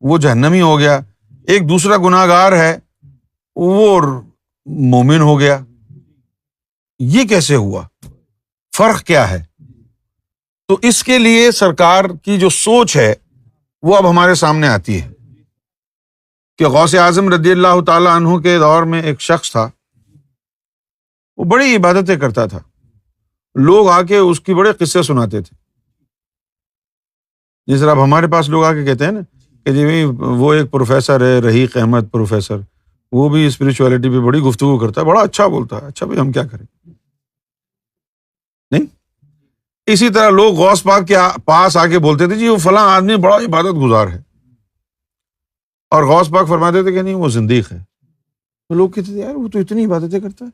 وہ جہنمی ہو گیا، ایک دوسرا گناہ گار ہے وہ مومن ہو گیا. یہ کیسے ہوا؟ فرق کیا ہے؟ تو اس کے لیے سرکار کی جو سوچ ہے وہ اب ہمارے سامنے آتی ہے کہ غوث اعظم رضی اللہ تعالی عنہ کے دور میں ایک شخص تھا، وہ بڑی عبادتیں کرتا تھا، لوگ آ کے اس کی بڑے قصے سناتے تھے. جس طرح اب ہمارے پاس لوگ آ کے کہتے ہیں نا کہ جی بھائی وہ ایک پروفیسر ہے رحیق احمد پروفیسر، وہ بھی اسپرچولیٹی پہ بڑی گفتگو کرتا ہے، بڑا اچھا بولتا ہے. اچھا بھائی ہم کیا کریں؟ نہیں. اسی طرح لوگ غوث پاک کے پاس آ کے بولتے تھے جی وہ فلاں آدمی بڑا عبادت گزار ہے، اور غوث پاک فرماتے تھے کہ نہیں وہ زندیق ہے. تو لوگ کہتے تھے یار وہ تو اتنی عبادتیں کرتا ہے،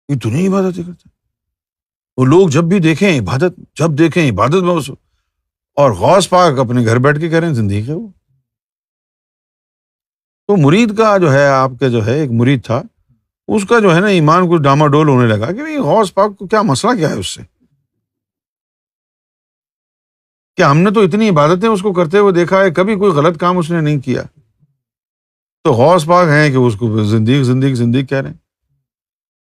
اتنی عبادتیں کرتا ہے. وہ لوگ جب بھی دیکھیں عبادت، جب دیکھیں عبادت میں اس، اور غوث پاک اپنے گھر بیٹھ کے کہہ رہے ہیں زندگی ہے وہ. تو مرید کا جو ہے، آپ کے جو ہے ایک مرید تھا، اس کا جو ہے نا ایمان کچھ ڈاما ڈول ہونے لگا کہ بھئی غوث پاک کو کیا مسئلہ کیا ہے اس سے، کہ ہم نے تو اتنی عبادتیں اس کو کرتے ہوئے دیکھا ہے، کبھی کوئی غلط کام اس نے نہیں کیا. تو غوث پاک ہیں کہ اس کو زندگی کہہ رہے ہیں.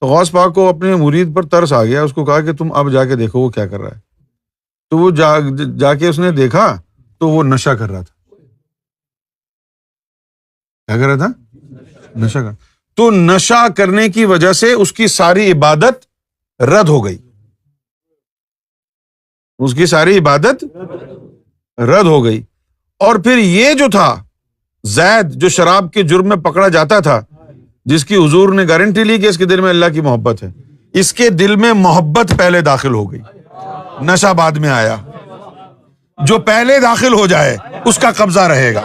تو غوث پاک کو اپنے مرید پر ترس آ گیا، اس کو کہا کہ تم اب جا کے دیکھو وہ کیا کر رہا ہے. تو وہ جا کے اس نے دیکھا تو وہ نشہ کر رہا تھا. کیا کر رہا تھا؟ نشہ کر. تو نشہ کرنے کی وجہ سے اس کی ساری عبادت رد ہو گئی، اس کی ساری عبادت رد ہو گئی. اور پھر یہ جو تھا زید، جو شراب کے جرم میں پکڑا جاتا تھا، جس کی حضور نے گارنٹی لی کہ اس کے دل میں اللہ کی محبت ہے، اس کے دل میں محبت پہلے داخل ہو گئی، نشہ بعد میں آیا. جو پہلے داخل ہو جائے اس کا قبضہ رہے گا.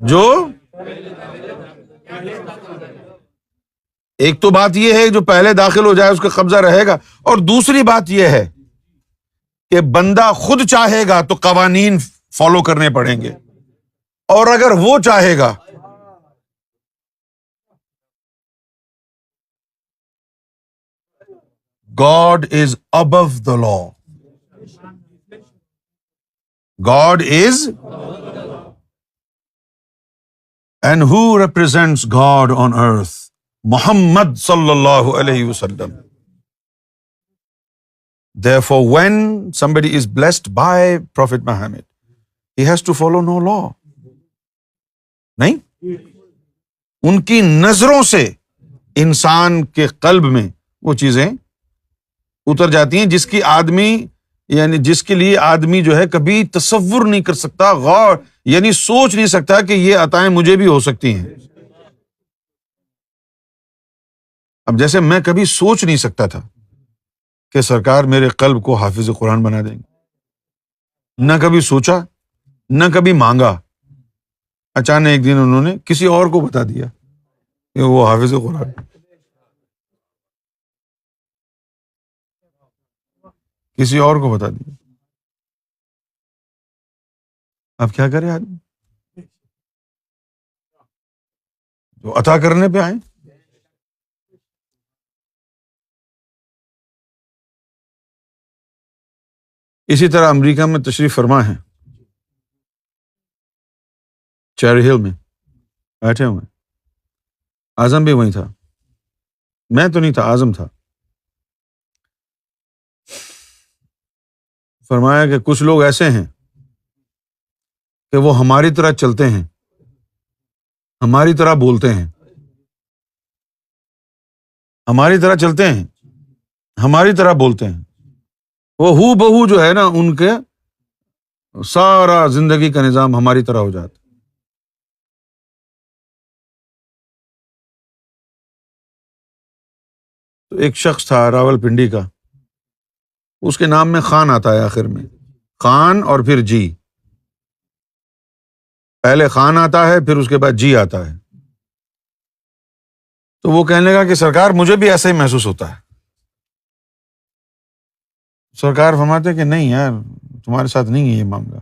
جو ایک تو بات یہ ہے جو پہلے داخل ہو جائے اس کا قبضہ رہے گا، اور دوسری بات یہ ہے کہ بندہ خود چاہے گا تو قوانین فالو کرنے پڑیں گے، اور اگر وہ چاہے گا God is above the law. God is, and who represents God on earth? Muhammad sallallahu alayhi wasallam. Therefore, when somebody is blessed by Prophet Muhammad, he has to follow no law. نہیں، ان کی نظروں سے انسان کے قلب میں وہ چیزیں اتر جاتی ہیں جس کی آدمی، یعنی جس کے لیے آدمی جو ہے کبھی تصور نہیں کر سکتا، غور یعنی سوچ نہیں سکتا کہ یہ عطائیں مجھے بھی ہو سکتی ہیں. اب جیسے میں کبھی سوچ نہیں سکتا تھا کہ سرکار میرے قلب کو حافظ قرآن بنا دیں گے، نہ کبھی سوچا نہ کبھی مانگا. اچانک ایک دن انہوں نے کسی اور کو بتا دیا کہ وہ حافظ قرآن. کسی اور کو بتا دیا. اب کیا کرے آدمی؟ جو عطا کرنے پہ آئے. اسی طرح امریکہ میں تشریف فرما ہے، چیری ہل میں بیٹھے ہوئے، اعظم بھی وہیں تھا، میں تو نہیں تھا، اعظم تھا. فرمایا کہ کچھ لوگ ایسے ہیں کہ وہ ہماری طرح چلتے ہیں، ہماری طرح بولتے ہیں، ہماری طرح چلتے ہیں، ہماری طرح بولتے ہیں. وہ ہو بہو جو ہے نا ان کے سارا زندگی کا نظام ہماری طرح ہو جاتا. تو ایک شخص تھا راول پنڈی کا، اس کے نام میں خان آتا ہے آخر میں، خان اور پھر جی، پہلے خان آتا ہے پھر اس کے بعد جی آتا ہے. تو وہ کہنے لگا کہ سرکار مجھے بھی ایسا ہی محسوس ہوتا ہے. سرکار فرماتے کہ نہیں یار تمہارے ساتھ نہیں ہے یہ معاملہ.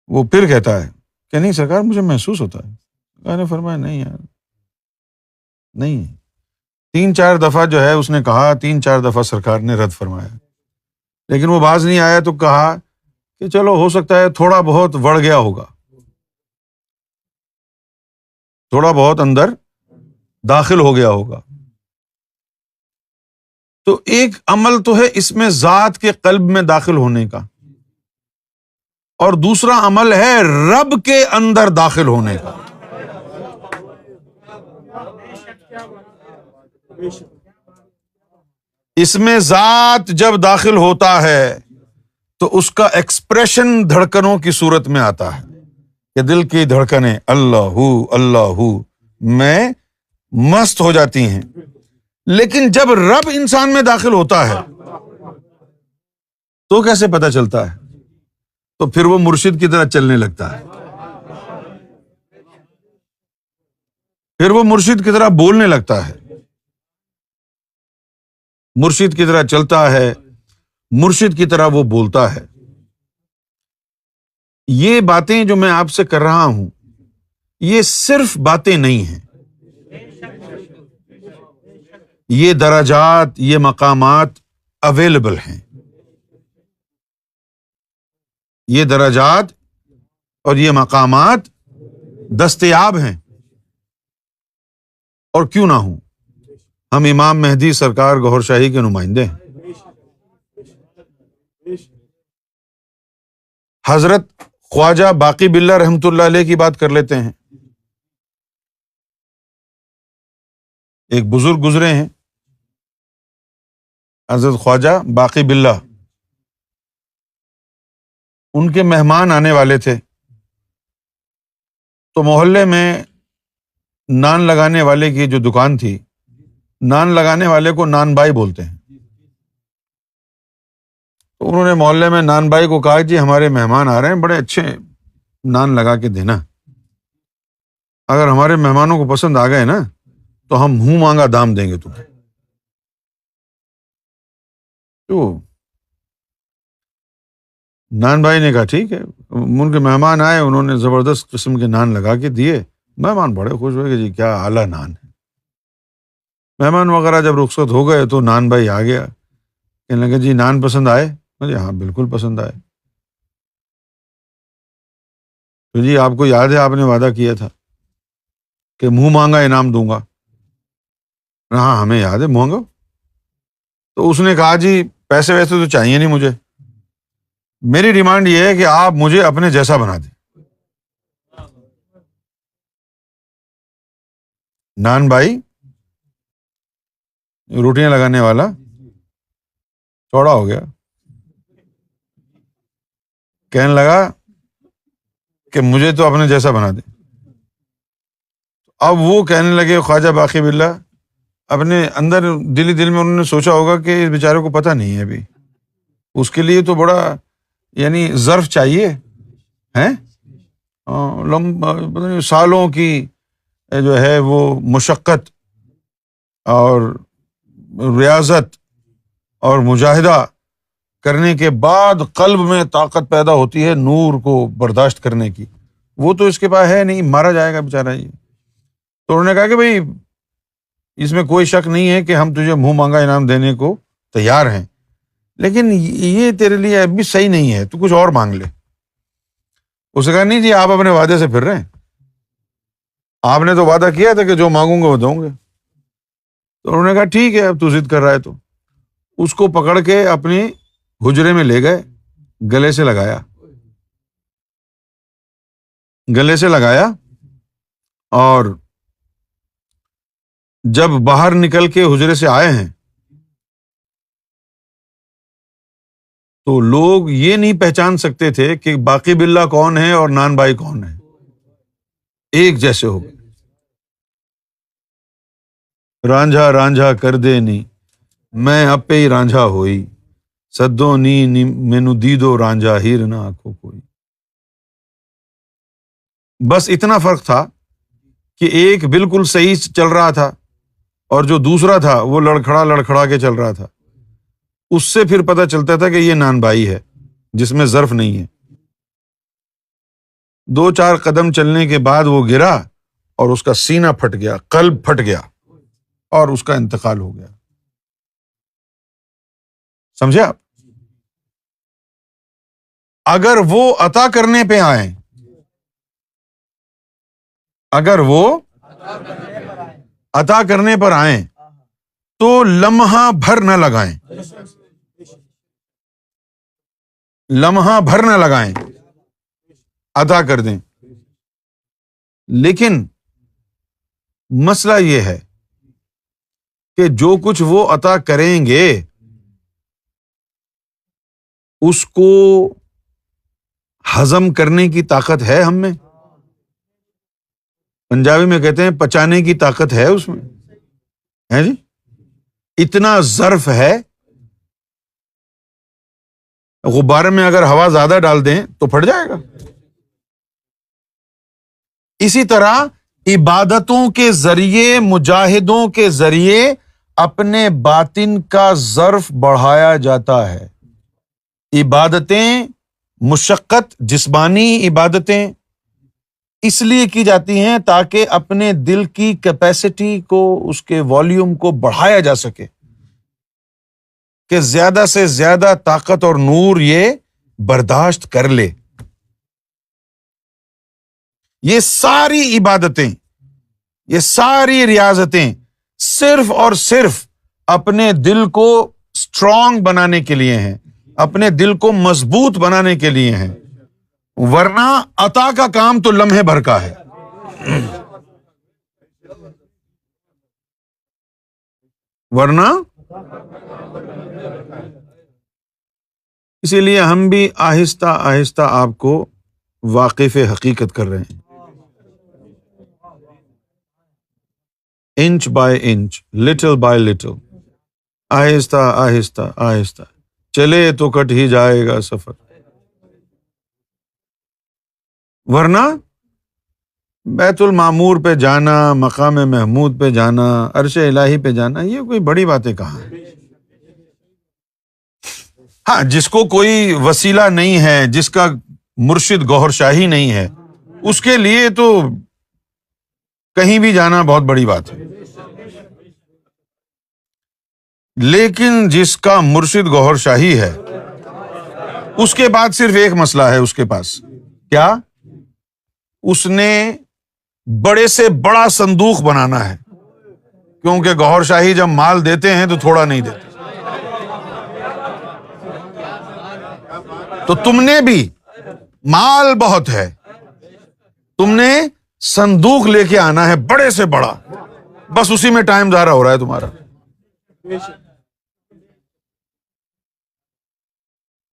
وہ پھر کہتا ہے کہ نہیں سرکار مجھے محسوس ہوتا ہے. سرکار نے فرمایا نہیں یار نہیں ہے. 3-4 دفعہ جو ہے اس نے کہا، 3-4 دفعہ سرکار نے رد فرمایا، لیکن وہ باز نہیں آیا تو کہا کہ چلو ہو سکتا ہے تھوڑا بہت بڑھ گیا ہوگا، تھوڑا بہت اندر داخل ہو گیا ہوگا۔ تو ایک عمل تو ہے اس میں ذات کے قلب میں داخل ہونے کا، اور دوسرا عمل ہے رب کے اندر داخل ہونے کا۔ اس میں ذات جب داخل ہوتا ہے تو اس کا ایکسپریشن دھڑکنوں کی صورت میں آتا ہے کہ دل کی دھڑکنیں اللہ اللہ میں مست ہو جاتی ہیں۔ لیکن جب رب انسان میں داخل ہوتا ہے تو کیسے پتہ چلتا ہے؟ تو پھر وہ مرشد کی طرح چلنے لگتا ہے، پھر وہ مرشد کی طرح بولنے لگتا ہے، مرشد کی طرح چلتا ہے، مرشد کی طرح وہ بولتا ہے۔ یہ باتیں جو میں آپ سے کر رہا ہوں یہ صرف باتیں نہیں ہیں، یہ درجات، یہ مقامات اویلیبل ہیں، یہ درجات اور یہ مقامات دستیاب ہیں، اور کیوں نہ ہوں، ہم امام مہدی سرکار گوھر شاہی کے نمائندے ہیں۔ حضرت خواجہ باقی باللہ رحمۃ اللہ علیہ کی بات کر لیتے ہیں۔ ایک بزرگ گزرے ہیں حضرت خواجہ باقی باللہ، ان کے مہمان آنے والے تھے، تو محلے میں نان لگانے والے کی جو دکان تھی، نان لگانے والے کو نان بھائی بولتے ہیں، تو انہوں نے محلے میں نان بھائی کو کہا جی ہمارے مہمان آ رہے ہیں، بڑے اچھے نان لگا کے دینا، اگر ہمارے مہمانوں کو پسند آ گئے نا تو ہم منہ مانگا دام دیں گے تمہیں۔ تو نان بھائی نے کہا ٹھیک ہے، ان کے مہمان آئے، انہوں نے زبردست قسم کے نان لگا کے دیے، مہمان بڑے خوش ہوئے کہ جی کیا اعلیٰ نان ہے۔ مہمان وغیرہ جب رخصت ہو گئے تو نان بھائی آ گیا، کہنے لگے جی نان پسند آئے؟ جی ہاں بالکل پسند آئے۔ تو جی آپ کو یاد ہے آپ نے وعدہ کیا تھا کہ منہ مانگا انعام دوں گا؟ ہاں ہمیں یاد ہے، مانگو۔ تو اس نے کہا جی پیسے ویسے تو چاہیے نہیں مجھے، میری ڈیمانڈ یہ ہے کہ آپ مجھے اپنے جیسا بنا دیں۔ نان بھائی روٹیاں لگانے والا چوڑا ہو گیا، کہنے لگا کہ مجھے تو اپنے جیسا بنا دیں۔ اب وہ کہنے لگے خواجہ باقی باللہ، اپنے اندر دل میں انہوں نے سوچا ہوگا کہ اس بیچارے کو پتہ نہیں ہے ابھی، اس کے لیے تو بڑا یعنی ظرف چاہیے ہیں، پتہ نہیں سالوں کی جو ہے وہ مشقت اور ریاضت اور مجاہدہ کرنے کے بعد قلب میں طاقت پیدا ہوتی ہے نور کو برداشت کرنے کی، وہ تو اس کے پاس ہے نہیں، مارا جائے گا بیچارہ یہ۔ تو انہوں نے کہا کہ بھائی اس میں کوئی شک نہیں ہے کہ ہم تجھے منہ مانگا انعام دینے کو تیار ہیں، لیکن یہ تیرے لیے اب بھی صحیح نہیں ہے، تو کچھ اور مانگ لے۔ اس نے کہا نہیں جی آپ اپنے وعدے سے پھر رہے ہیں، آپ نے تو وعدہ کیا تھا کہ جو مانگوں گے وہ دوں گے۔ تو انہوں نے کہا ٹھیک ہے اب تو ضد کر رہا ہے تو اس کو پکڑ کے اپنی حجرے میں لے گئے، گلے سے لگایا، گلے سے لگایا، اور جب باہر نکل کے حجرے سے آئے ہیں تو لوگ یہ نہیں پہچان سکتے تھے کہ باقی باللہ کون ہے اور نان بھائی کون ہے، ایک جیسے ہو گئے۔ رانجھا رانجھا کر دے نی میں اپے ہی رانجھا ہوئی، سدو نی مینو دیدو رانجھا ہیر نہ آنکھوں کوئی۔ بس اتنا فرق تھا کہ ایک بالکل صحیح چل رہا تھا اور جو دوسرا تھا وہ لڑکھڑا کے چل رہا تھا، اس سے پھر پتہ چلتا تھا کہ یہ نان بھائی ہے جس میں ظرف نہیں ہے۔ 2-4 قدم چلنے کے بعد وہ گرا اور اس کا سینہ پھٹ گیا، قلب پھٹ گیا، اور اس کا انتقال ہو گیا. سمجھے آپ؟ اگر وہ عطا کرنے پہ آئیں، اگر وہ عطا کرنے پر آئیں تو لمحہ بھر نہ لگائیں، لمحہ بھر نہ لگائیں، عطا کر دیں. لیکن مسئلہ یہ ہے کہ جو کچھ وہ عطا کریں گے اس کو ہضم کرنے کی طاقت ہے ہم میں. پنجابی میں کہتے ہیں پچانے کی طاقت ہے اس میں، ہے جی. اتنا ظرف ہے، غبارے میں اگر ہوا زیادہ ڈال دیں تو پھٹ جائے گا. اسی طرح عبادتوں کے ذریعے، مجاہدوں کے ذریعے اپنے باطن کا ظرف بڑھایا جاتا ہے. عبادتیں، مشقت، جسمانی عبادتیں اس لیے کی جاتی ہیں تاکہ اپنے دل کی کیپیسٹی کو، اس کے والیوم کو بڑھایا جا سکے کہ زیادہ سے زیادہ طاقت اور نور یہ برداشت کر لے. یہ ساری عبادتیں، یہ ساری ریاضتیں صرف اور صرف اپنے دل کو اسٹرانگ بنانے کے لیے ہیں، اپنے دل کو مضبوط بنانے کے لیے ہیں، ورنہ عطا کا کام تو لمحے بھر کا ہے. ورنہ اسی لیے ہم بھی آہستہ آہستہ آپ کو واقف حقیقت کر رہے ہیں، inch by inch, little by little, آہستہ آہستہ آہستہ چلے تو کٹ ہی جائے گا سفر. ورنہ بیت المعمور پہ جانا، مقام محمود پہ جانا، عرش الہی پہ جانا، یہ کوئی بڑی باتیں کہاں ہیں. ہاں، جس کو کوئی وسیلہ نہیں ہے، جس کا مرشد گوہر شاہی نہیں ہے، اس کے لیے تو کہیں بھی جانا بہت بڑی بات ہے. لیکن جس کا مرشد گوہر شاہی ہے، اس کے بعد صرف ایک مسئلہ ہے اس کے پاس. کیا؟ اس نے بڑے سے بڑا صندوق بنانا ہے، کیونکہ گوہر شاہی جب مال دیتے ہیں تو تھوڑا نہیں دیتے. تو تم نے بھی مال بہت ہے، تم نے صندوق لے کے آنا ہے بڑے سے بڑا، بس اسی میں ٹائم ضائع ہو رہا ہے تمہارا.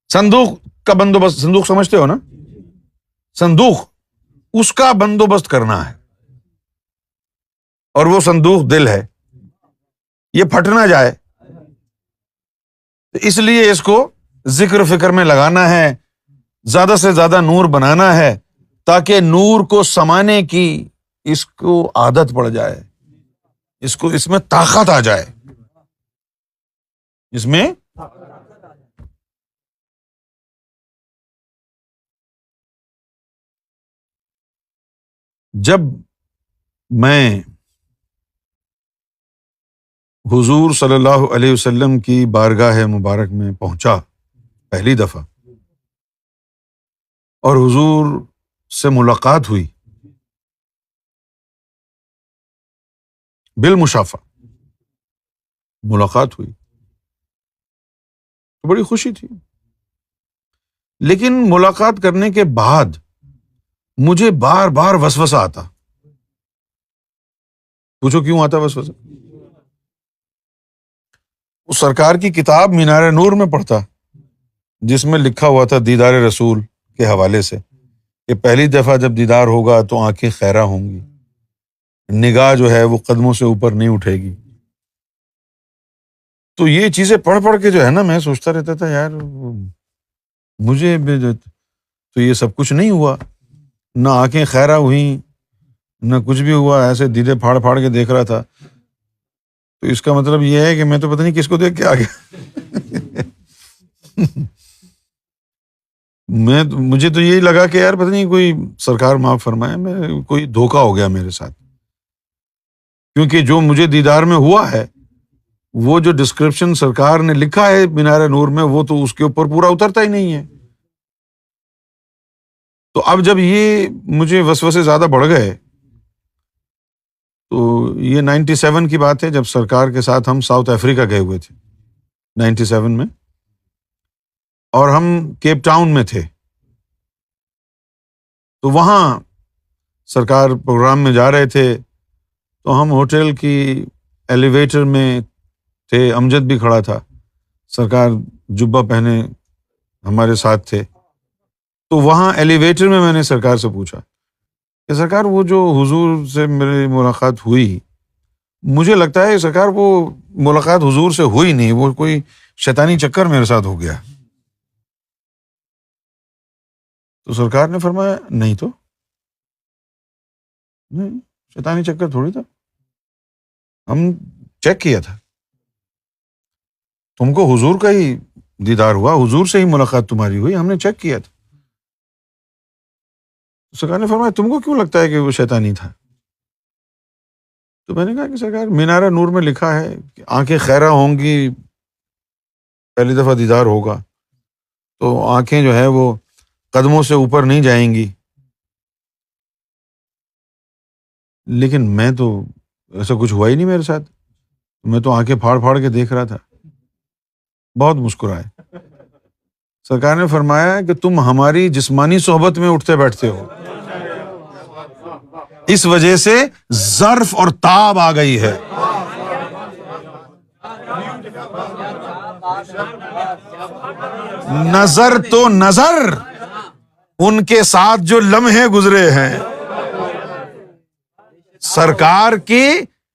صندوق کا بندوبست، صندوق سمجھتے ہو نا؟ صندوق، اس کا بندوبست کرنا ہے، اور وہ صندوق دل ہے، یہ پھٹ نہ جائے. اس لیے اس کو ذکر فکر میں لگانا ہے، زیادہ سے زیادہ نور بنانا ہے، تاکہ نور کو سمانے کی اس کو عادت پڑ جائے، اس میں طاقت آ جائے، اس میں. جب میں حضور صلی اللہ علیہ وسلم کی بارگاہ مبارک میں پہنچا پہلی دفعہ، اور حضور سے ملاقات ہوئی بالمشافہ، ملاقات ہوئی تو بڑی خوشی تھی. لیکن ملاقات کرنے کے بعد مجھے بار بار وسوسہ آتا. پوچھو کیوں آتا وسوسہ؟ اس سرکار کی کتاب مینار نور میں پڑھتا، جس میں لکھا ہوا تھا دیدار رسول کے حوالے سے کہ پہلی دفعہ جب دیدار ہوگا تو آنکھیں خیرہ ہوں گی، نگاہ جو ہے وہ قدموں سے اوپر نہیں اٹھے گی. تو یہ چیزیں پڑھ پڑھ کے جو ہے نا، میں سوچتا رہتا تھا یار مجھے تو یہ سب کچھ نہیں ہوا، نہ آنکھیں خیرہ ہوئیں، نہ کچھ بھی ہوا، ایسے دیدے پھاڑ پھاڑ کے دیکھ رہا تھا. تو اس کا مطلب یہ ہے کہ میں تو پتہ نہیں کس کو دیکھ کے آ گیا. مجھے تو یہی لگا کہ یار پتہ نہیں کوئی سرکار معاف فرمائے، میں کوئی دھوکہ ہو گیا میرے ساتھ. کیونکہ جو مجھے دیدار میں ہوا ہے وہ جو ڈسکرپشن سرکار نے لکھا ہے مینار نور میں، وہ تو اس کے اوپر پورا اترتا ہی نہیں ہے۔ تو اب جب یہ مجھے وسوسے زیادہ بڑھ گئے، تو یہ 97 کی بات ہے، جب سرکار کے ساتھ ہم ساؤتھ افریقہ گئے ہوئے تھے 97 میں، اور ہم کیپ ٹاؤن میں تھے۔ تو وہاں سرکار پروگرام میں جا رہے تھے، تو ہم ہوٹل کی ایلیویٹر میں تھے، امجد بھی کھڑا تھا، سرکار جبہ پہنے ہمارے ساتھ تھے۔ تو وہاں ایلیویٹر میں نے سرکار سے پوچھا کہ سرکار وہ جو حضور سے میری ملاقات ہوئی، مجھے لگتا ہے سرکار وہ ملاقات حضور سے ہوئی نہیں، وہ کوئی شیطانی چکر میرے ساتھ ہو گیا۔ تو سرکار نے فرمایا نہیں تو، نہیں شیطانی چکر تھوڑی تھا، ہم چیک کیا تھا، تم کو حضور کا ہی دیدار ہوا، حضور سے ہی ملاقات تمہاری ہوئی، ہم نے چیک کیا تھا۔ سرکار نے فرمایا تم کو کیوں لگتا ہے کہ وہ شیطانی تھا؟ تو میں نے کہا کہ سرکار مینار نور میں لکھا ہے کہ آنکھیں خیرہ ہوں گی، پہلی دفعہ دیدار ہوگا، تو آنکھیں جو ہے وہ قدموں سے اوپر نہیں جائیں گی، لیکن میں تو ایسا کچھ ہوا ہی نہیں میرے ساتھ، میں تو آنکھیں پھاڑ پھاڑ کے دیکھ رہا تھا۔ بہت مسکرائے۔ سرکار نے فرمایا کہ تم ہماری جسمانی صحبت میں اٹھتے بیٹھتے ہو، اس وجہ سے ظرف اور تاب آ گئی ہے۔ نظر تو نظر، ان کے ساتھ جو لمحے گزرے ہیں، سرکار کی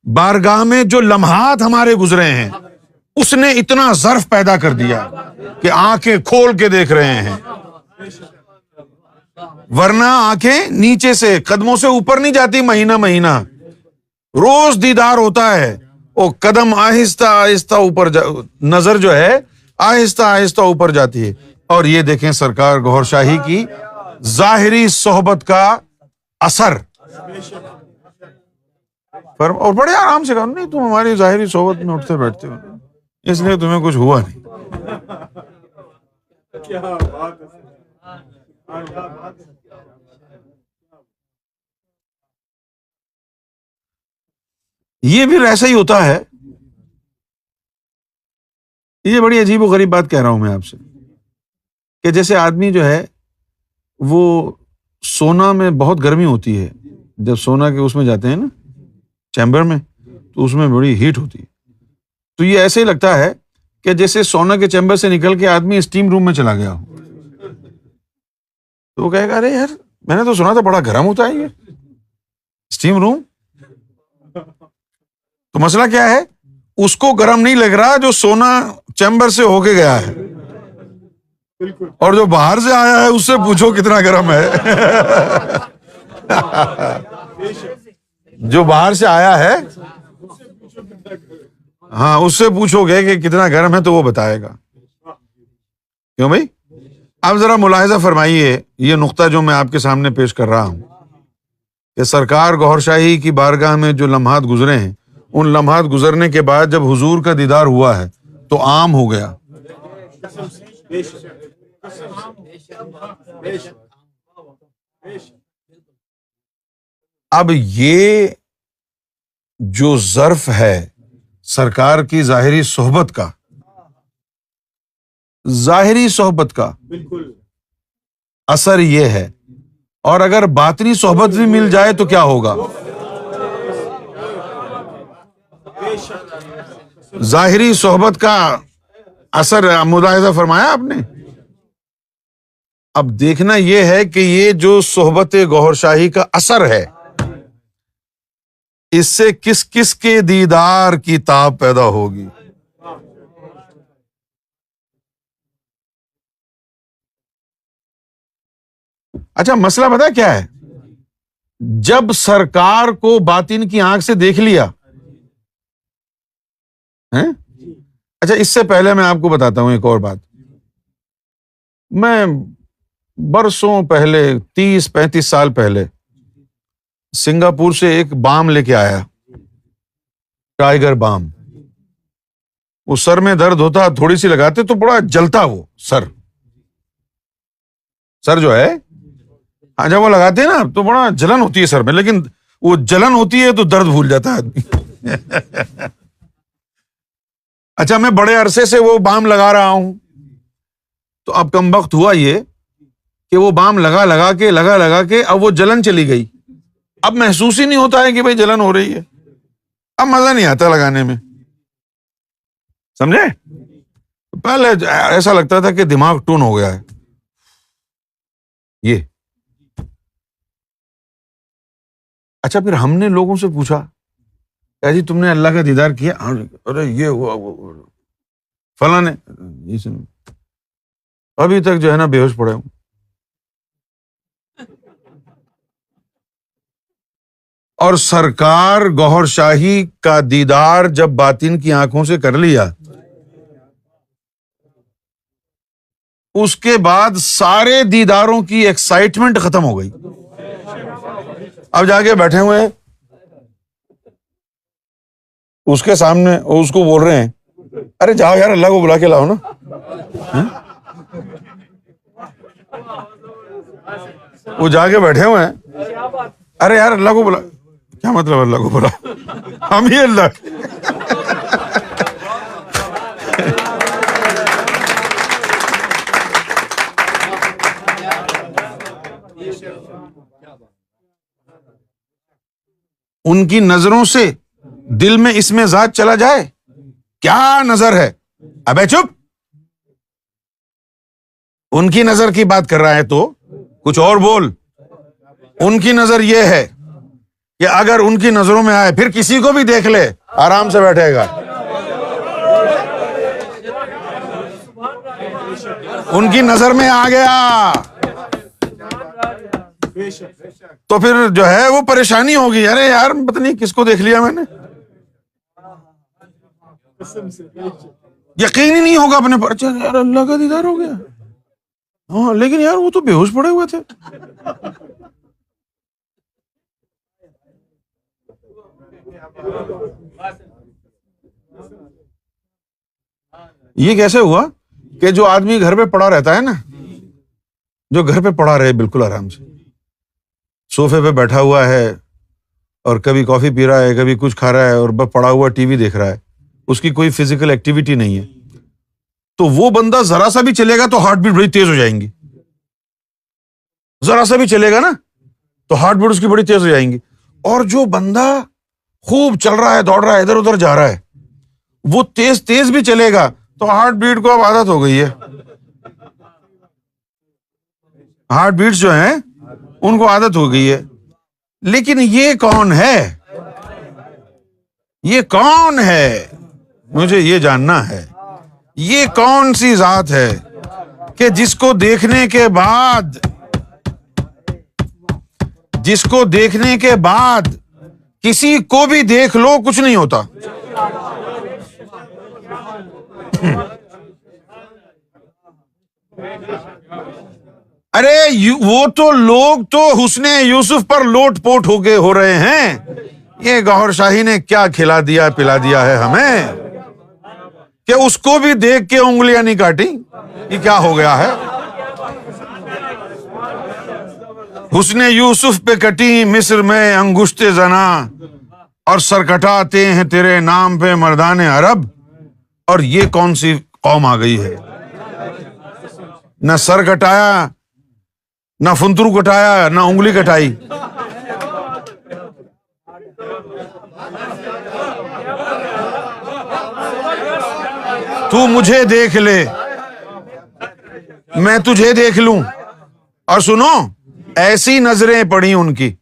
بارگاہ میں جو لمحات ہمارے گزرے ہیں، اس نے اتنا ظرف پیدا کر دیا کہ آنکھیں کھول کے دیکھ رہے ہیں، ورنہ آنکھیں نیچے سے قدموں سے اوپر نہیں جاتی، مہینہ مہینہ روز دیدار ہوتا ہے، وہ قدم آہستہ آہستہ اوپر نظر جو ہے آہستہ آہستہ اوپر جاتی ہے۔ اور یہ دیکھیں سرکار گوھر شاہی کی ظاہری صحبت کا اثر، اور بڑے آرام سے کہا نہیں تم ہماری ظاہری صحبت میں اٹھتے بیٹھتے ہو، اس لیے تمہیں کچھ ہوا نہیں۔ یہ بھی ایسا ہی ہوتا ہے۔ یہ بڑی عجیب و غریب بات کہہ رہا ہوں میں آپ سے، کہ جیسے آدمی جو ہے وہ سونا میں بہت گرمی ہوتی ہے، جب سونا کے اس میں جاتے ہیں نا چیمبر میں، تو اس میں بڑی ہیٹ ہوتی ہے، تو یہ ایسے ہی لگتا ہے کہ جیسے سونا کے چیمبر سے نکل کے آدمی اسٹیم روم میں چلا گیا ہو۔ تو وہ کہے گا ارے یار میں نے تو سنا تھا بڑا گرم ہوتا ہے یہ اسٹیم روم۔ تو مسئلہ کیا ہے؟ اس کو گرم نہیں لگ رہا جو سونا چیمبر سے ہو کے گیا ہے، اور جو باہر سے آیا ہے اس سے پوچھو کتنا گرم ہے۔ جو باہر سے آیا ہے ہاں اس سے پوچھو گے کہ کتنا گرم ہے تو وہ بتائے گا۔ کیوں بھائی؟ اب ذرا ملاحظہ فرمائیے یہ نقطہ جو میں آپ کے سامنے پیش کر رہا ہوں، کہ سرکار گوھر شاہی کی بارگاہ میں جو لمحات گزرے ہیں، ان لمحات گزرنے کے بعد جب حضور کا دیدار ہوا ہے تو عام ہو گیا۔ اب یہ جو ظرف ہے سرکار کی ظاہری صحبت کا، ظاہری صحبت کا اثر یہ ہے، اور اگر باطنی صحبت بھی مل جائے تو کیا ہوگا؟ ظاہری صحبت کا اثر ملاحظہ فرمایا آپ نے۔ اب دیکھنا یہ ہے کہ یہ جو صحبت گوھر شاہی کا اثر ہے، اس سے کس کس کے دیدار کی تاب پیدا ہوگی۔ اچھا مسئلہ پتہ کیا ہے؟ جب سرکار کو باطن کی آنکھ سے دیکھ لیا، اچھا اس سے پہلے میں آپ کو بتاتا ہوں ایک اور بات۔ میں برسوں پہلے 30-35 سال پہلے سنگاپور سے ایک بام لے کے آیا، ٹائیگر بام. وہ سر میں درد ہوتا تھوڑی سی لگاتے تو بڑا جلتا وہ سر جو ہے، ہاں جب وہ لگاتے ہیں نا تو بڑا جلن ہوتی ہے سر میں، لیکن وہ جلن ہوتی ہے تو درد بھول جاتا ہے آدمی. اچھا میں بڑے عرصے سے وہ بام لگا رہا ہوں، تو اب کم وقت ہوا یہ کہ وہ بام لگا کے اب وہ جلن چلی گئی. اب محسوس ہی نہیں ہوتا ہے کہ بھائی جلن ہو رہی ہے، اب مزہ نہیں آتا لگانے میں، سمجھے؟ پہلے ایسا لگتا تھا کہ دماغ ٹون ہو گیا ہے. یہ اچھا پھر ہم نے لوگوں سے پوچھا کہ جی تم نے اللہ کا دیدار کیا؟ ارے یہ ہوا فلاں نے، ابھی تک جو ہے نا بے ہوش پڑے ہوں. اور سرکار گوہر شاہی کا دیدار جب باطن کی آنکھوں سے کر لیا، اس کے بعد سارے دیداروں کی ایکسائٹمنٹ ختم ہو گئی. اب جا کے بیٹھے ہوئے ہیں اس کے سامنے، اس کو بول رہے ہیں ارے جاؤ یار اللہ کو بلا کے لاؤ نا. وہ جا کے بیٹھے ہوئے ہیں، ارے یار اللہ کو بلا. کیا مطلب اللہ کو بلا؟ ہم ہی اللہ. ان کی نظروں سے دل میں اس میں ذات چلا جائے، کیا نظر ہے؟ ابے چپ، ان کی نظر کی بات کر رہا ہے تو کچھ اور بول. ان کی نظر یہ ہے کہ اگر ان کی نظروں میں آئے پھر کسی کو بھی دیکھ لے آرام سے بیٹھے گا. ان کی نظر میں آ گیا تو پھر جو ہے وہ پریشانی ہوگی، ارے یار پتہ نہیں کس کو دیکھ لیا میں نے. یقین ہی نہیں ہوگا اپنے پر، اچھا یار اللہ کا دیدار ہو گیا، ہاں لیکن یار وہ تو بے ہوش پڑے ہوئے تھے. یہ کیسے ہوا کہ جو آدمی گھر پہ پڑا رہتا ہے نا، جو گھر پہ پڑا رہے بالکل آرام سے، صوفے پہ بیٹھا ہوا ہے اور کبھی کافی پی رہا ہے، کبھی کچھ کھا رہا ہے اور بس پڑا ہوا ٹی وی دیکھ رہا ہے، اس کی کوئی فزیکل ایکٹیویٹی نہیں ہے، تو وہ بندہ ذرا سا بھی چلے گا تو ہارٹ بیٹ بڑی تیز ہو جائیں گی. ذرا سا بھی چلے گا نا تو ہارٹ بیٹ اس کی بڑی تیز ہو جائیں گی. اور جو بندہ خوب چل رہا ہے، دوڑ رہا ہے، ادھر ادھر جا رہا ہے، وہ تیز تیز بھی چلے گا تو ہارٹ بیٹ کو اب عادت ہو گئی ہے. ہارٹ بیٹس جو ہیں ان کو عادت ہو گئی ہے. لیکن یہ کون ہے؟ یہ کون ہے؟ مجھے یہ جاننا ہے، یہ کون سی ذات ہے کہ جس کو دیکھنے کے بعد کسی کو بھی دیکھ لو کچھ نہیں ہوتا. ارے وہ تو لوگ تو حسن یوسف پر لوٹ پوٹ ہو رہے ہیں. یہ گوہر شاہی نے کیا کھلا دیا پلا دیا ہے ہمیں کہ اس کو بھی دیکھ کے انگلیاں نہیں کاٹی. یہ کیا ہو گیا ہے؟ حسن یوسف پہ کٹی مصر میں انگشت زنا، اور سر کٹاتے ہیں تیرے نام پہ مردان عرب. اور یہ کون سی قوم آ گئی ہے؟ نہ سر کٹایا، نہ فنترو کٹایا، نہ انگلی کٹائی. تو مجھے دیکھ لے میں تجھے دیکھ لوں. اور سنو، ایسی نظریں پڑی ان کی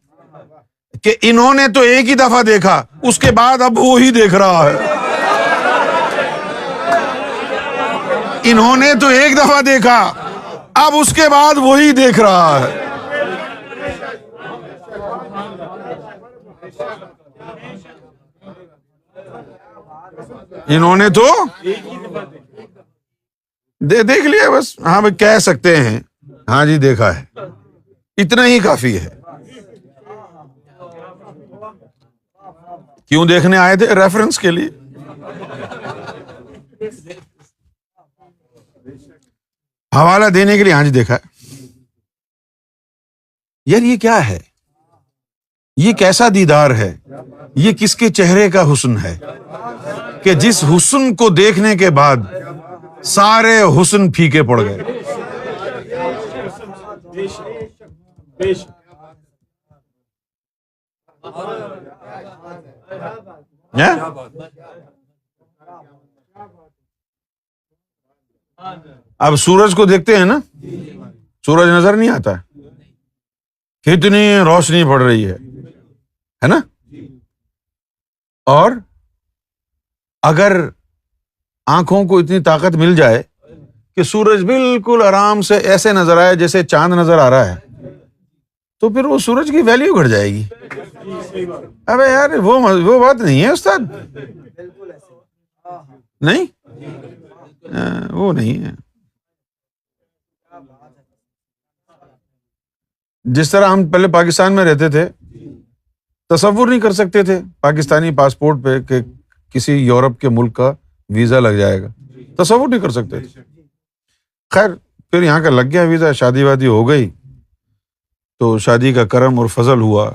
کہ انہوں نے تو ایک ہی دفعہ دیکھا، اس کے بعد اب وہی دیکھ رہا ہے. انہوں نے تو ایک دفعہ دیکھا، اب اس کے بعد وہی دیکھ رہا ہے. انہوں نے تو دیکھ لیا بس. ہاں بھائی کہہ سکتے ہیں ہاں جی دیکھا ہے، اتنا ہی کافی ہے. کیوں دیکھنے آئے تھے؟ ریفرنس کے لیے. حوالہ دینے کے لیے. ہاں جی دیکھا. یار یہ کیا ہے؟ یہ کیسا دیدار ہے؟ یہ کس کے چہرے کا حسن ہے کہ جس حسن کو دیکھنے کے بعد سارے حسن پھیکے پڑ گئے؟ اب سورج کو دیکھتے ہیں نا، سورج نظر نہیں آتا ہے، کتنی روشنی پڑ رہی ہے نا؟ اور اگر آنکھوں کو اتنی طاقت مل جائے کہ سورج بالکل آرام سے ایسے نظر آئے جیسے چاند نظر آ رہا ہے، تو پھر وہ سورج کی ویلیو گھٹ جائے گی. ابے یار وہ بات نہیں ہے استاد، نہیں وہ نہیں ہے. جس طرح ہم پہلے پاکستان میں رہتے تھے، تصور نہیں کر سکتے تھے پاکستانی پاسپورٹ پہ کہ کسی یورپ کے ملک کا ویزا لگ جائے گا، تصور نہیں کر سکتے تھے. خیر پھر یہاں کا لگ گیا ویزا، شادی وادی ہو گئی تو شادی کا کرم اور فضل ہوا.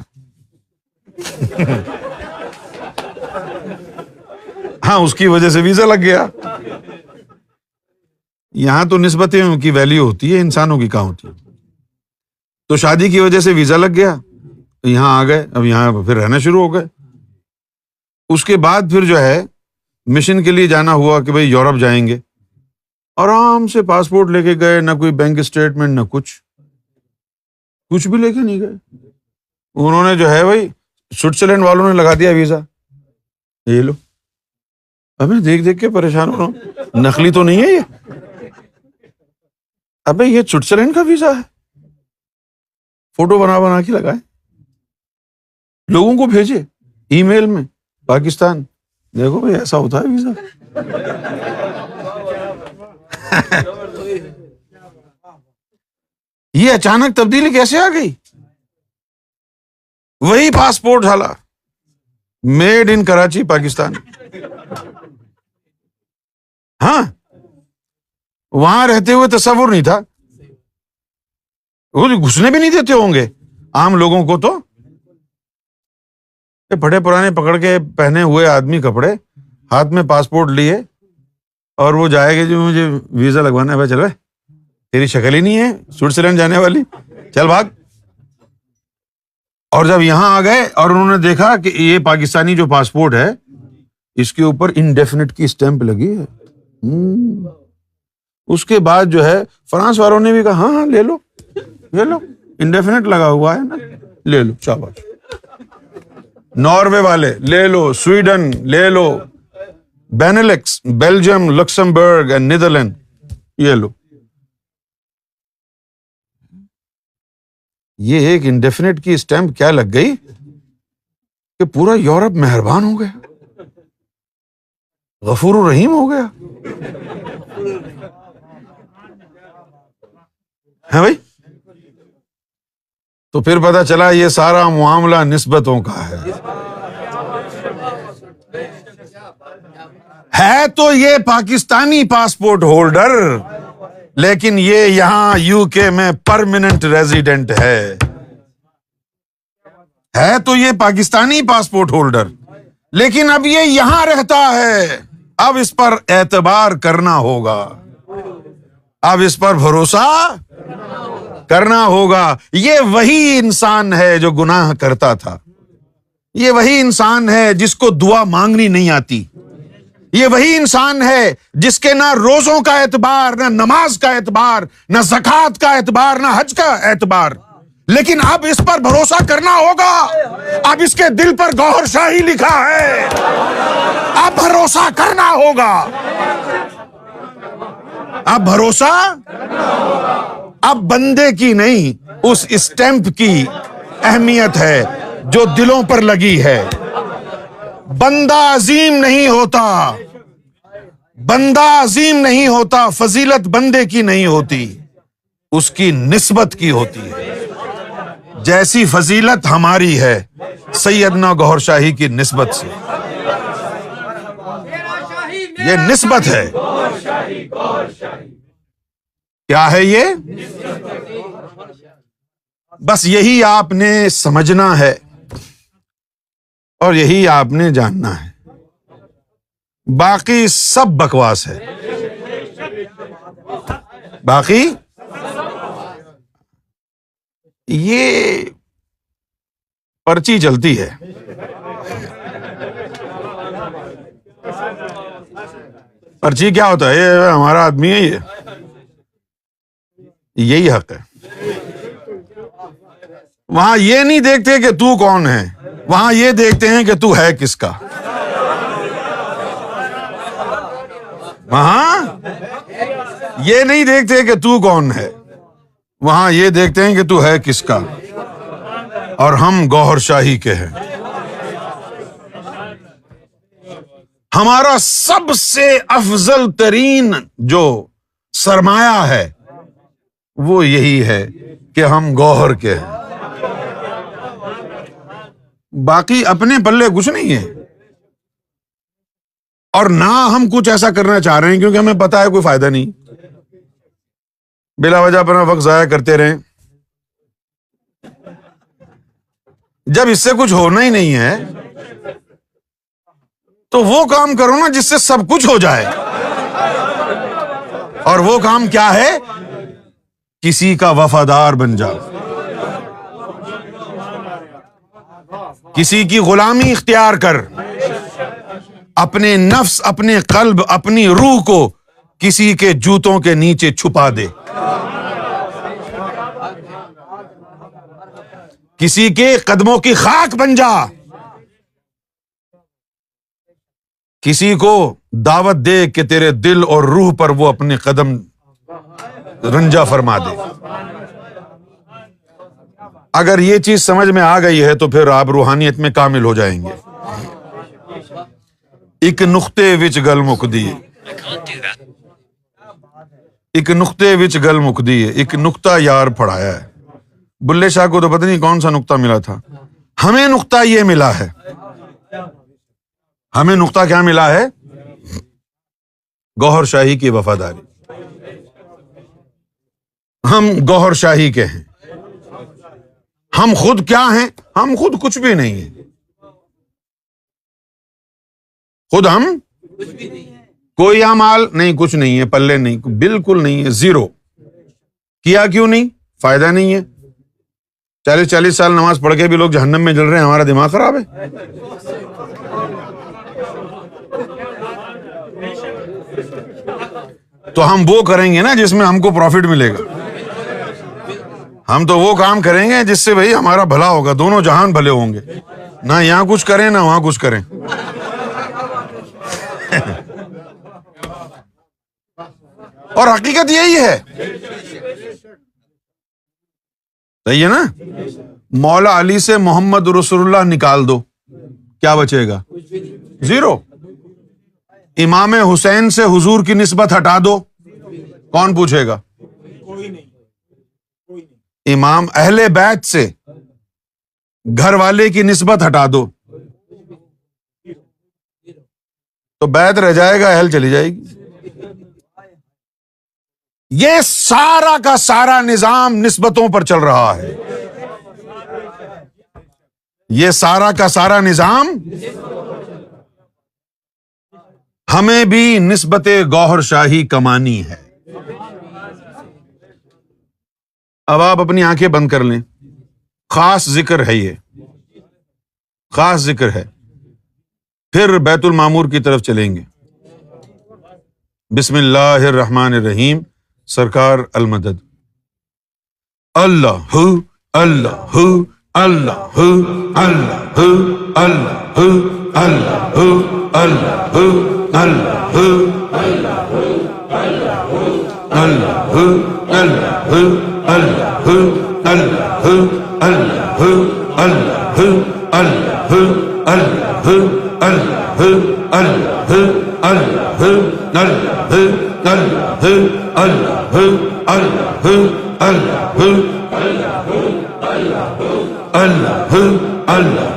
ہاں اس کی وجہ سے ویزا لگ گیا. یہاں تو نسبتیں کی ویلیو ہوتی ہے، انسانوں کی کہاں ہوتی ہے. تو شادی کی وجہ سے ویزا لگ گیا، یہاں آ گئے، اب یہاں پھر رہنا شروع ہو گئے. اس کے بعد پھر جو ہے مشن کے لیے جانا ہوا کہ بھئی یورپ جائیں گے، آرام سے پاسپورٹ لے کے گئے، نہ کوئی بینک اسٹیٹمنٹ نہ کچھ بھی لے کے نہیں گئے. انہوں نے جو ہے بھائی سوئٹزرلینڈ والوں نے لگا دیا ویزا، یہ لو. ابھی دیکھ دیکھ کے پریشان ہو رہا ہوں، نقلی تو نہیں ہے یہ؟ ابے یہ سوئٹزرلینڈ کا ویزا ہے. فوٹو بنا کے لگائے، لوگوں کو بھیجے ای میل میں، پاکستان دیکھو بھائی ایسا ہوتا ہے ویزا. یہ اچانک تبدیلی کیسے آ گئی؟ وہی پاسپورٹ حالا میڈ ان کراچی پاکستان. ہاں وہاں رہتے ہوئے تصور نہیں تھا، وہ گھسنے بھی نہیں دیتے ہوں گے عام لوگوں کو. تو پھٹے پرانے پکڑ کے پہنے ہوئے آدمی کپڑے، ہاتھ میں پاسپورٹ لیے، اور وہ جائے گا جو مجھے ویزا لگوانا ہے. بھائی چل تیری شکل ہی نہیں ہے سوئٹزرلینڈ جانے والی، چل بھاگ. اور جب یہاں آ گئے اور انہوں نے دیکھا کہ یہ پاکستانی جو پاسپورٹ ہے اس کے اوپر انڈیفینٹ کی اسٹیمپ لگی ہے، اس کے بعد جو ہے فرانس والوں نے بھی کہا ہاں لے لو انڈیفینٹ لگا ہوا ہے نا، لے لو شاباش. ناروے والے لے لو، سویڈن لے لو، بینیلکس، بیلجیم، لکسمبرگ اور نیدرلینڈ یہ لو. یہ ایک انڈیفینٹ کی اسٹیمپ کیا لگ گئی کہ پورا یورپ مہربان ہو گیا، غفور الرحیم ہو گیا. ہے بھائی. تو پھر پتا چلا یہ سارا معاملہ نسبتوں کا ہے تو یہ پاکستانی پاسپورٹ ہولڈر، لیکن یہ یہاں یو کے میں پرماننٹ ریزیڈنٹ ہے تو یہ پاکستانی پاسپورٹ ہولڈر، لیکن اب یہ یہاں رہتا ہے. اب اس پر اعتبار کرنا ہوگا، اب اس پر بھروسہ کرنا ہوگا. یہ وہی انسان ہے جو گناہ کرتا تھا، یہ وہی انسان ہے جس کو دعا مانگنی نہیں آتی، یہ وہی انسان ہے جس کے نہ روزوں کا اعتبار، نہ نماز کا اعتبار، نہ زکوٰۃ کا اعتبار، نہ حج کا اعتبار. لیکن اب اس پر بھروسہ کرنا ہوگا، اب اس کے دل پر گوہر شاہی لکھا ہے، اب بھروسہ کرنا ہوگا، اب بھروسہ اب بندے کی نہیں، اس اسٹیمپ کی اہمیت ہے جو دلوں پر لگی ہے. بندہ عظیم نہیں ہوتا، بندہ عظیم نہیں ہوتا، فضیلت بندے کی نہیں ہوتی، اس کی نسبت کی ہوتی ہے. جیسی فضیلت ہماری ہے سیدنا گوہر شاہی کی نسبت سے. یہ نسبت ہے. کیا ہے یہ؟ بس یہی آپ نے سمجھنا ہے اور یہی آپ نے جاننا ہے. باقی سب بکواس ہے. باقی یہ پرچی چلتی ہے. پرچی کیا ہوتا ہے؟ یہ ہمارا آدمی ہے، یہی حق ہے. وہاں یہ نہیں دیکھتے کہ تو کون ہے، وہاں یہ دیکھتے ہیں کہ تو ہے کس کا. وہاں یہ نہیں دیکھتے کہ تو کون ہے، وہاں یہ دیکھتے ہیں کہ تو ہے کس کا. اور ہم گوہر شاہی کے ہیں. ہمارا سب سے افضل ترین جو سرمایہ ہے وہ یہی ہے کہ ہم گوہر کے ہیں. باقی اپنے پلے کچھ نہیں ہے، اور نہ ہم کچھ ایسا کرنا چاہ رہے ہیں کیونکہ ہمیں پتا ہے کوئی فائدہ نہیں. بلا وجہ اپنا وقت ضائع کرتے رہیں. جب اس سے کچھ ہونا ہی نہیں ہے تو وہ کام کرو نا جس سے سب کچھ ہو جائے. اور وہ کام کیا ہے؟ کسی کا وفادار بن جا، کسی کی غلامی اختیار کر، اپنے نفس، اپنے قلب، اپنی روح کو کسی کے جوتوں کے نیچے چھپا دے، کسی کے قدموں کی خاک بن جا، کسی کو دعوت دے کہ تیرے دل اور روح پر وہ اپنے قدم رنجا فرما دے. اگر یہ چیز سمجھ میں آ گئی ہے تو پھر آپ روحانیت میں کامل ہو جائیں گے. ایک نقطے وچ گل مکدی ہے، ایک نقطے وچ گل مکدی ہے. ایک نقطہ یار پڑھایا ہے. بلے شاہ کو تو پتہ نہیں کون سا نقطہ ملا تھا. ہمیں نقطہ یہ ملا ہے. ہمیں نقطہ کیا ملا ہے؟ گوہر شاہی کی وفاداری. ہم گوہر شاہی کے ہیں. ہم خود کیا ہیں؟ ہم خود کچھ بھی نہیں ہیں. خود ہم کوئی اعمال نہیں، کچھ نہیں ہے، پلے نہیں، بالکل نہیں ہے، زیرو. کیا کیوں نہیں؟ فائدہ نہیں ہے. 40 سال نماز پڑھ کے بھی لوگ جہنم میں جل رہے ہیں. ہمارا دماغ خراب ہے. تو ہم وہ کریں گے نا جس میں ہم کو پروفٹ ملے گا. ہم تو وہ کام کریں گے جس سے بھائی ہمارا بھلا ہوگا، دونوں جہان بھلے ہوں گے. نہ یہاں کچھ کریں نہ وہاں کچھ کریں. اور حقیقت یہی ہے. صحیح ہے نا؟ مولا علی سے محمد رسول اللہ نکال دو، کیا بچے گا؟ زیرو. امام حسین سے حضور کی نسبت ہٹا دو، کون پوچھے گا؟ امام اہل بیت سے گھر والے کی نسبت ہٹا دو تو بیت رہ جائے گا، اہل چلی جائے گی. یہ سارا کا سارا نظام نسبتوں پر چل رہا ہے. یہ سارا کا سارا نظام. ہمیں بھی نسبت گوہر شاہی کمانی ہے. اب آپ اپنی آنکھیں بند کر لیں. خاص ذکر ہے، یہ خاص ذکر ہے. پھر بیت المعمور کی طرف چلیں گے. بسم اللہ الرحمن الرحیم. سرکار المدد. اللہ اللہ اللہ اللہ اللہ اللہ اللہ اللہ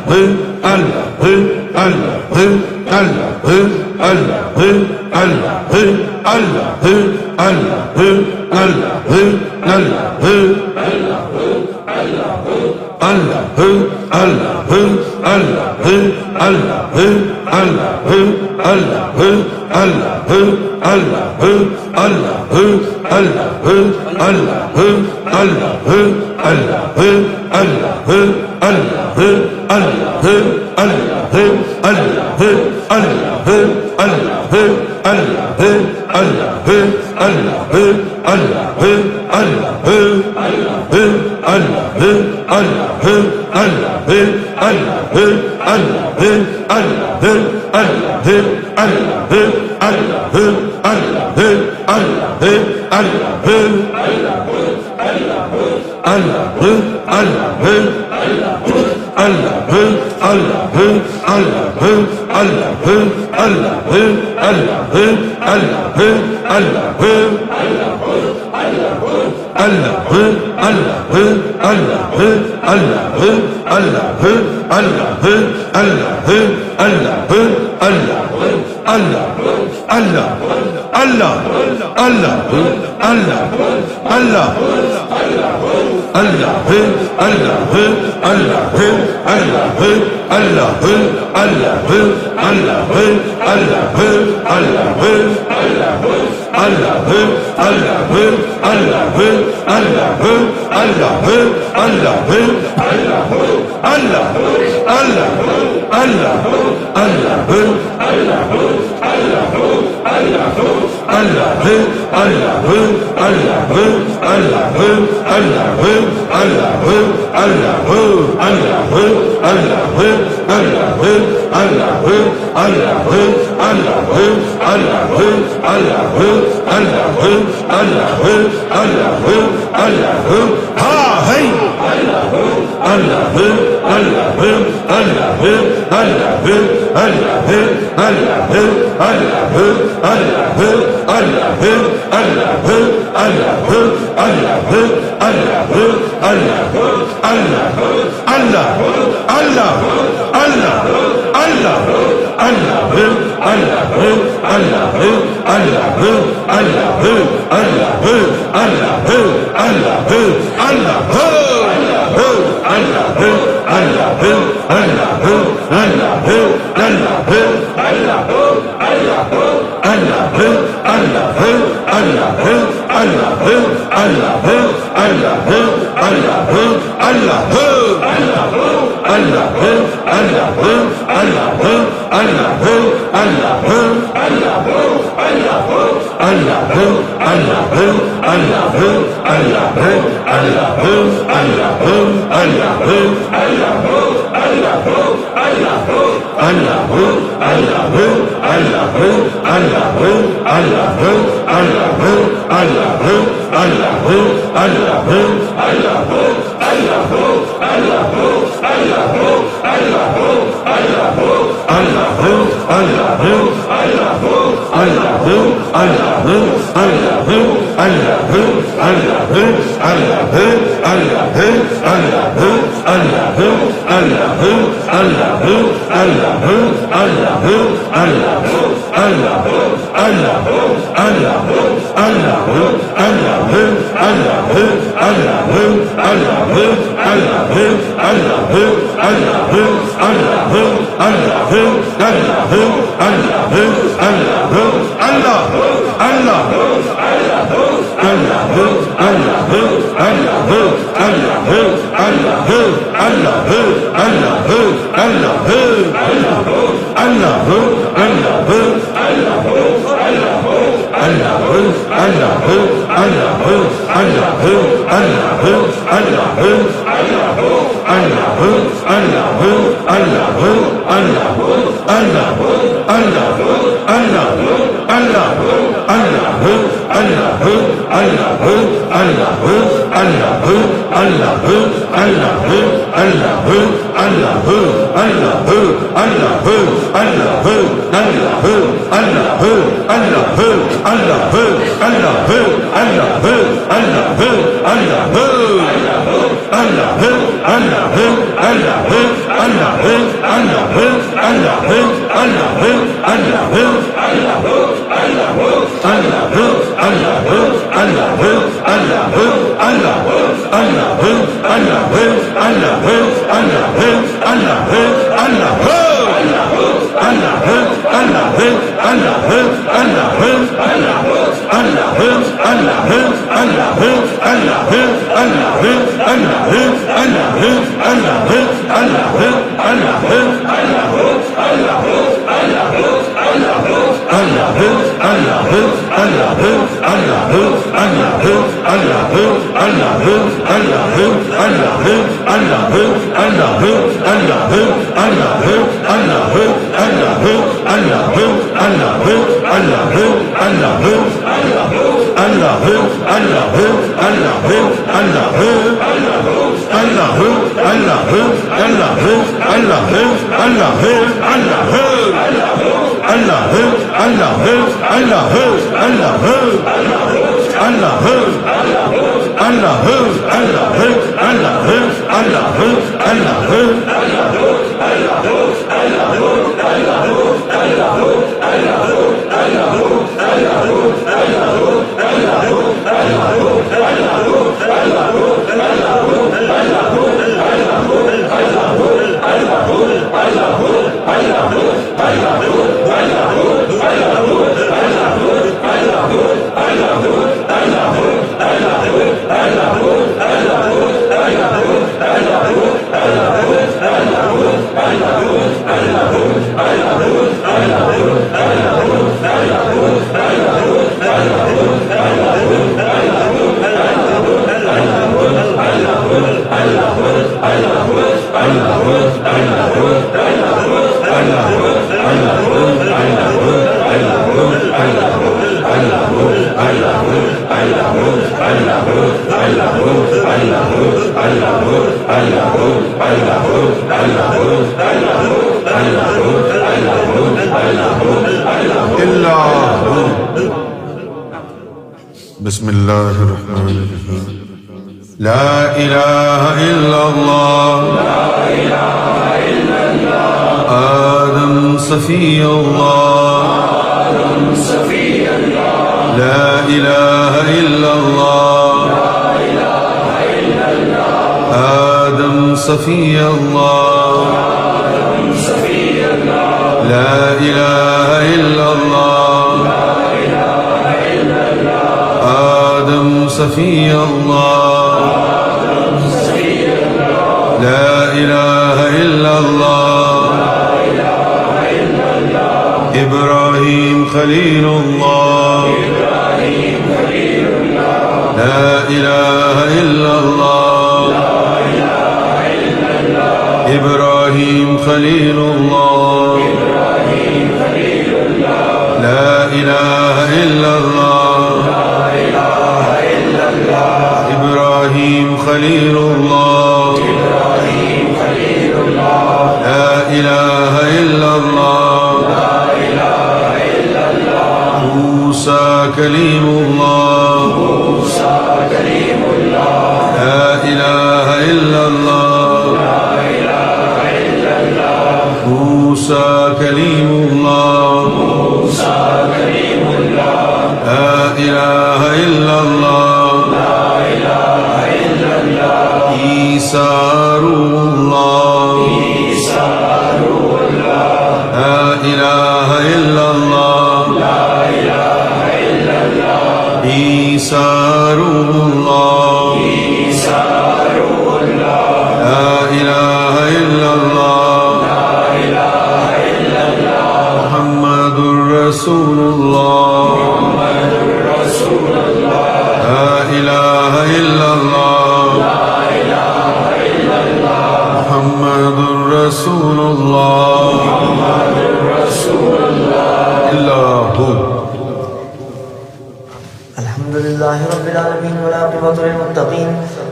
بسم اللہ الرحمن الرحیم لا الہ الا اللہ آدم صفی اللہ لا الہ الا اللہ آدم صفی اللہ لا الہ الا اللہ آدم صفی اللہ لا الہ الا اللہ ابراہیم خلیل اللہ لا الہ الا اللہ ابراہیم خلیل اللہ لا الہ الا اللہ ابراہیم خلیل اللہ لا الہ الا اللہ موسیٰ کلیم اللہ لا الہ الا اللہ موسیٰ کلیم اللہ لا الہ الا اللہ عیسیٰ روح اللہ لا الہ الا اللہ عیسیٰ روح اللہ لا الہ الا اللہ محمد رسول اللہ لا الہ الا اللہ محمد رسول اللہ الحمدللہ رب العالمین والعاقبۃ للمتقین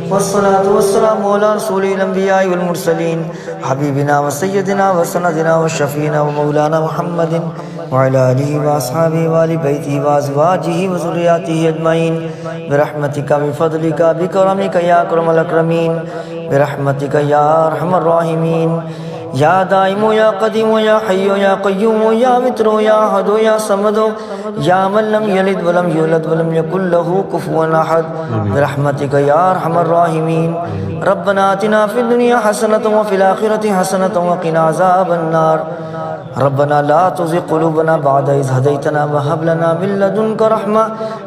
والصلاة والسلام علی رسول الانبیاء والمرسلین حبیبنا وسیدنا وسندنا وشفینا ومولانا محمد وعلی آلہ واصحابہ وآل بیتہ وازواجہ وذریاتہ اجمعین برحمتک بفضلک بکرمک یا اکرم الاکرمین برحمتک یا ارحم الراحمین یا دائم یا قدیم یا حی یا قیوم یا متر یا احد یا صمد یا من لم یلد ولم یولد ولم یکن له کفوا احد برحمتک یا ارحم الراحمین ربنا آتنا فی الدنیا حسنة وفی الآخرة حسنة وقنا عذاب النار ربنا لا تزغ قلوبنا بعد إذ هديتنا وهب لنا من لدنك رحمة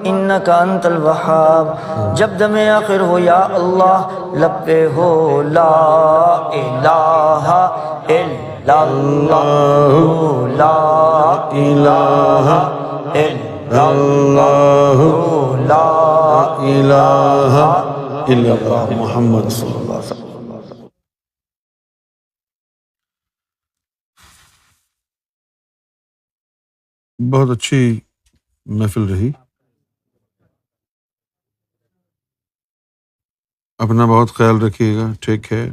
إنك أنت الوهاب جب دم آخر ہو یا اللہ لب پہ ہو لا الہ الا اللہ لا الہ الا اللہ لا الہ الا اللہ محمد صلی اللہ علیہ وسلم. بہت اچھی محفل رہی. اپنا بہت خیال رکھیے گا. Take care.